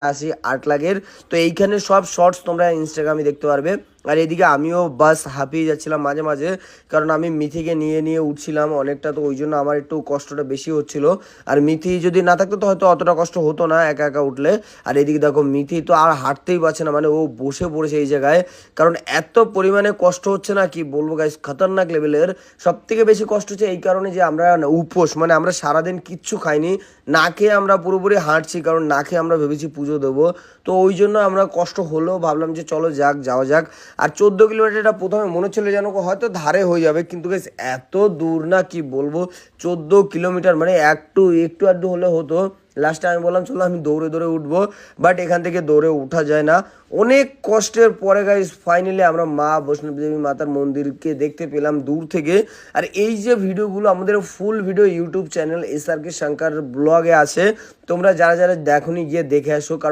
আসি 8 লাখের। তো এইখানে সব শর্টস তোমরা ইনস্টাগ্রামে দেখতে পারবে। আর এদিকে আমিও বাস হাঁপিয়ে যাচ্ছিলাম মাঝে মাঝে, কারণ আমি মিথিকে নিয়ে নিয়ে উঠছিলাম অনেকটা, তো ওই জন্য আমার একটু কষ্টটা বেশি হচ্ছিল। আর মিথি যদি না থাকতো তো হয়তো অতটা কষ্ট হতো না একা একা উঠলে। আর এদিকে দেখো মিথি তো আর হাঁটতেই পারছে না, মানে ও বসে পড়েছে এই জায়গায়, কারণ এত পরিমাণে কষ্ট হচ্ছে না কি বলবো গাইস, খতরনাক লেভেলের। সব থেকে বেশি কষ্ট হচ্ছে এই কারণে যে আমরা উপোস, মানে আমরা সারাদিন কিচ্ছু খাইনি, না খেয়ে আমরা পুরোপুরি হাঁটছি, কারণ না খেয়ে আমরা ভেবেছি পুজো দেবো। তো ওই জন্য আমরা কষ্ট হলেও ভাবলাম যে চলো যাওয়া যাক। আর 14 কিলোমিটারটা প্রথমে মনে হচ্ছিল যেন হয়তো ধারে হয়ে যাবে, কিন্তু গাইস এত দূর না কি বলবো, 14 কিলোমিটার, মানে একটু আধটু হলে হতো। লাস্টে আমি বললাম চলো আমি দৌড়ে দৌড়ে উঠবো, বাট এখান থেকে দৌড়ে ওঠা যায় না। অনেক কষ্টের পরে গাইস ফাইনালি আমরা মা বৈষ্ণব দেবী মাতার মন্দিরকে দেখতে পেলাম দূর থেকে। আর এই যে ভিডিওগুলো আমাদের full video YouTube channel SRK Shankar ব্লগে আছে, তোমরা যারা যারা দেখোনি গিয়ে দেখে আসো।